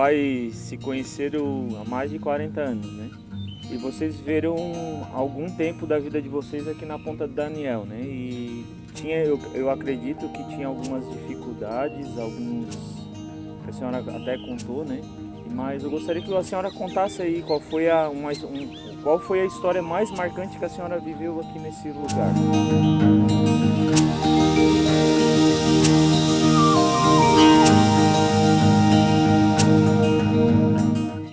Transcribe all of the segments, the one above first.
pai se conheceram há mais de 40 anos, né? E vocês viveram algum tempo da vida de vocês aqui na Ponta do Daniel, né? E eu acredito que tinha algumas dificuldades, que a senhora até contou, né? Mas eu gostaria que a senhora contasse aí qual foi a história mais marcante que a senhora viveu aqui nesse lugar.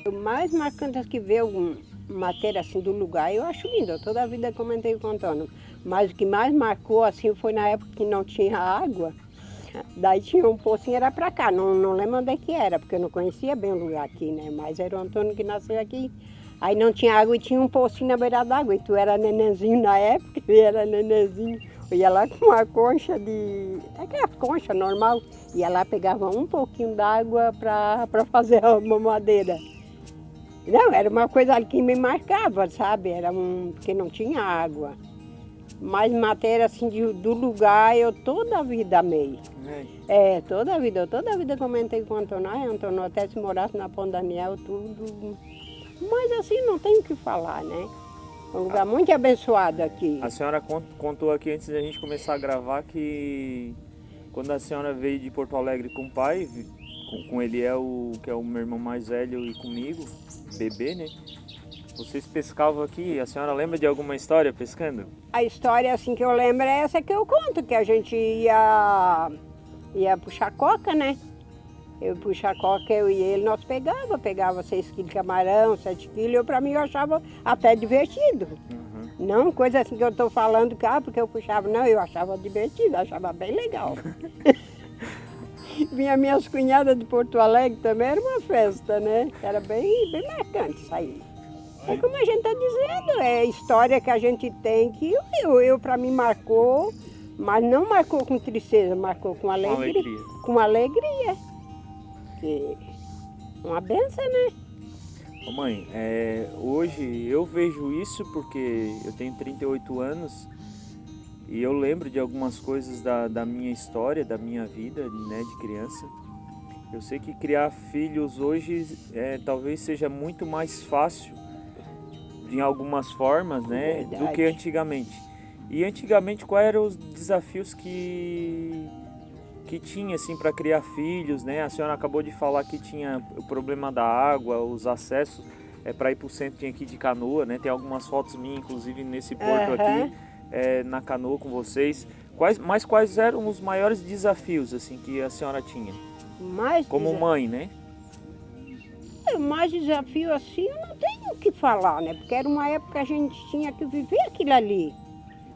O mais marcante é que ver alguma matéria assim do lugar, eu acho lindo. Eu toda a vida comentei contando. Mas o que mais marcou assim foi na época que não tinha água. Daí tinha um pocinho, era pra cá, não lembro onde é que era, porque eu não conhecia bem o lugar aqui, né? Mas era o Antônio que nasceu aqui. Aí não tinha água e tinha um pocinho na beira d'água. E tu era nenenzinho na época, e era nenenzinho. Eu ia lá com uma concha aquela concha normal, ia lá, pegava um pouquinho d'água pra fazer a mamadeira. Não, era uma coisa que me marcava, sabe? Porque não tinha água. Mas matéria assim do lugar eu toda a vida amei. Toda a vida. Eu toda a vida comentei com o Antônio. Ai, Antônio, até se morasse na Ponta Daniel, tudo. Mas assim, não tem o que falar, né? É um lugar muito abençoado aqui. A senhora contou aqui antes da gente começar a gravar que quando a senhora veio de Porto Alegre com o pai, com Eliel, que é o meu irmão mais velho, e comigo, bebê, né? Vocês pescavam aqui, a senhora lembra de alguma história pescando? A história assim que eu lembro é essa que eu conto, que a gente ia puxar coca, né? Eu puxar coca, eu e ele, nós pegava 6 quilos de camarão, 7 quilos, pra mim eu achava até divertido. Uhum. Não coisa assim que eu tô falando, porque eu puxava, não, eu achava divertido, achava bem legal. Minhas cunhadas de Porto Alegre também era uma festa, né? Era bem marcante isso aí. É como a gente está dizendo, é a história que a gente tem que para mim marcou, mas não marcou com tristeza, marcou com alegria. Com alegria. Que uma benção, né? Ô mãe, hoje eu vejo isso porque eu tenho 38 anos e eu lembro de algumas coisas da minha história, da minha vida, né, de criança. Eu sei que criar filhos hoje talvez seja muito mais fácil em algumas formas, né, do que antigamente. E antigamente quais eram os desafios que tinha assim para criar filhos, né? A senhora acabou de falar que tinha o problema da água, os acessos para ir para o centro tinha que ir de canoa, né? Tem algumas fotos minhas, inclusive nesse porto aqui, na canoa com vocês. Quais eram os maiores desafios assim que a senhora tinha? Como mãe, né? Mais desafio assim, eu não tenho o que falar, né? Porque era uma época que a gente tinha que viver aquilo ali.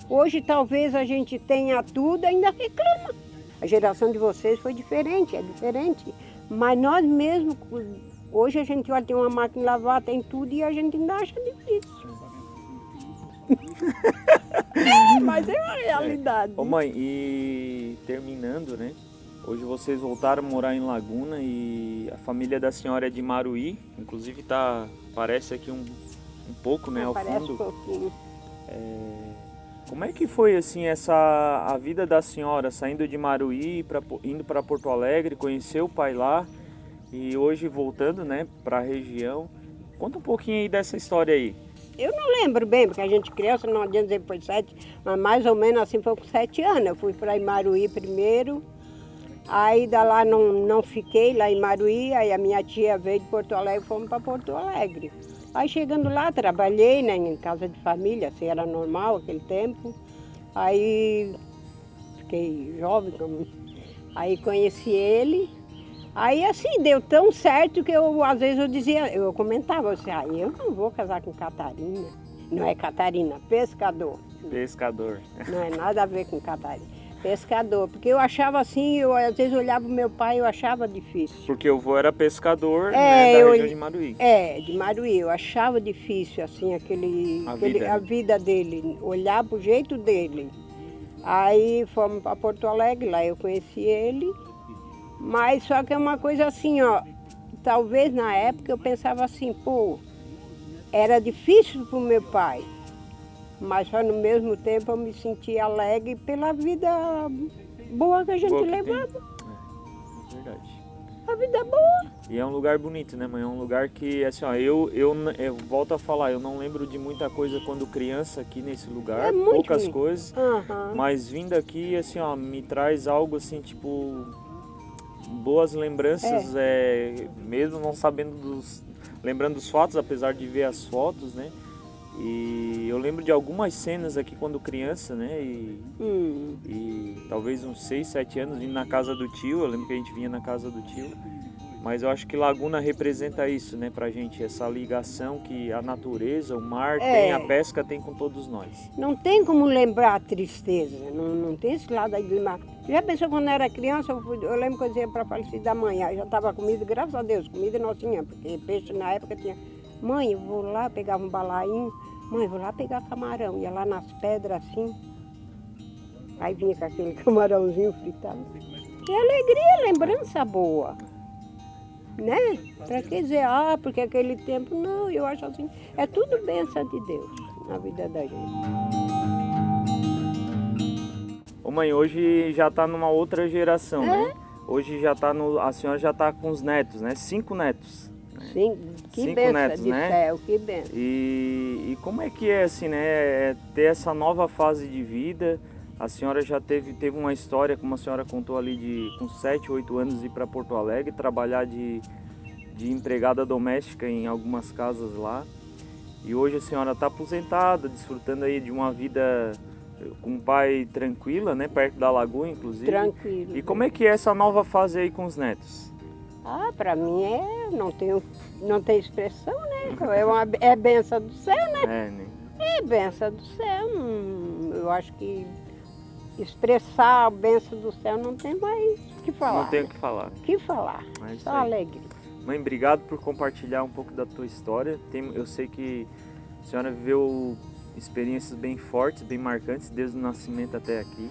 Hoje talvez a gente tenha tudo e ainda reclama. A geração de vocês foi diferente, é diferente. Mas nós mesmos, hoje a gente olha, tem uma máquina de lavar, tem tudo e a gente ainda acha difícil. Mas é uma realidade. Ô mãe, e terminando, né? Hoje vocês voltaram a morar em Laguna e a família da senhora é de Maruí, inclusive parece aqui um pouco, né, ao parece fundo. Um pouquinho. Como é que foi assim a vida da senhora saindo de Maruí, indo para Porto Alegre, conhecer o pai lá e hoje voltando, né, para a região? Conta um pouquinho aí dessa história aí. Eu não lembro bem, porque a gente criança, não adianta dizer que foi 7, mas mais ou menos assim foi com 7 anos. Eu fui para Maruí primeiro. Aí da lá não fiquei lá em Maruí, aí a minha tia veio de Porto Alegre, fomos para Porto Alegre. Aí chegando lá, trabalhei, né, em casa de família, assim era normal aquele tempo. Aí fiquei jovem, aí conheci ele. Aí assim, deu tão certo que às vezes eu comentava assim, eu não vou casar com Catarina. Não é Catarina, pescador. Pescador. Não é nada a ver com Catarina. Pescador, porque eu achava assim, eu às vezes olhava o meu pai e eu achava difícil. Porque o vô era pescador, né, da região de Maruí. De Maruí, eu achava difícil assim a vida dele, olhar pro jeito dele. Aí fomos para Porto Alegre, lá eu conheci ele, mas só que é uma coisa assim, ó, talvez na época eu pensava assim, era difícil pro meu pai. Mas só no mesmo tempo eu me sentia alegre pela vida boa que a gente levava. Verdade. A vida é boa. E é um lugar bonito, né, mãe? É um lugar que, assim, ó, eu volto a falar, eu não lembro de muita coisa quando criança aqui nesse lugar, É muito poucas bonito. coisas, Aham. mas vindo aqui, assim, ó, me traz algo, assim, tipo, boas lembranças, mesmo não sabendo lembrando dos fatos, apesar de ver as fotos, né? E eu lembro de algumas cenas aqui quando criança, né? E talvez uns 6, 7 anos vindo na casa do tio, eu lembro que a gente vinha na casa do tio. Mas eu acho que Laguna representa isso, né, pra gente, essa ligação que a natureza, o mar tem, a pesca tem com todos nós. Não tem como lembrar a tristeza, não tem esse lado aí do mar. Já pensou quando eu era criança, eu lembro que eu dizia para Falecida da manhã, já estava comida, graças a Deus, comida nós tínhamos, porque peixe na época tinha. Mãe, eu vou lá, pegava um balainho, mãe, eu vou lá pegar camarão, ia lá nas pedras assim, aí vinha com aquele camarãozinho fritado. Que alegria, lembrança boa. Né? Para que dizer, porque aquele tempo, não, eu acho assim, é tudo bênção de Deus na vida da gente. Ô mãe, hoje já tá numa outra geração, né? Hoje já tá a senhora já tá com os netos, né? 5 netos. Sim, que 5 bênção netos, de né? céu, que bênção. E como é que é assim, né? Ter essa nova fase de vida. A senhora já teve uma história, como a senhora contou ali, com 7, 8 anos ir para Porto Alegre, trabalhar de empregada doméstica em algumas casas lá. E hoje a senhora está aposentada, desfrutando aí de uma vida com um pai tranquila, né? Perto da lagoa, inclusive. Tranquilo. E como é que é essa nova fase aí com os netos? Para mim não tem expressão, né? É bênção do céu, né? Né? É bênção do céu. Eu acho que expressar a bênção do céu não tem mais o que falar. Não tem o que falar. Que falar, É isso só aí. alegria. Mãe, obrigado por compartilhar um pouco da tua história. Eu sei que a senhora viveu experiências bem fortes, bem marcantes, desde o nascimento até aqui.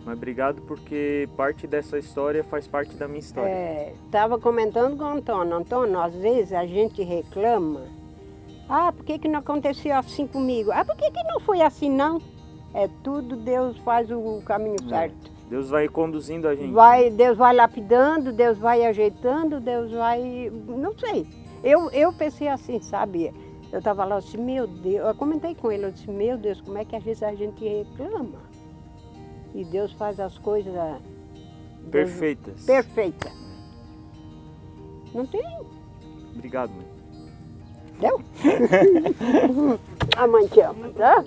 Mas obrigado porque parte dessa história faz parte da minha história. Estava comentando com o Antônio. Antônio, às vezes a gente reclama. Por que não aconteceu assim comigo? Por que não foi assim, não? É tudo, Deus faz o caminho certo. Deus vai conduzindo a gente. Deus vai lapidando, Deus vai ajeitando, Deus vai... Não sei. Eu pensei assim, sabe? Eu estava lá, eu disse, meu Deus... Eu comentei com ele, eu disse, meu Deus, como é que às vezes a gente reclama? E Deus faz as coisas... Perfeitas. Perfeitas. Não tem... Obrigado, mãe. Deu? A mãe te ama, tá?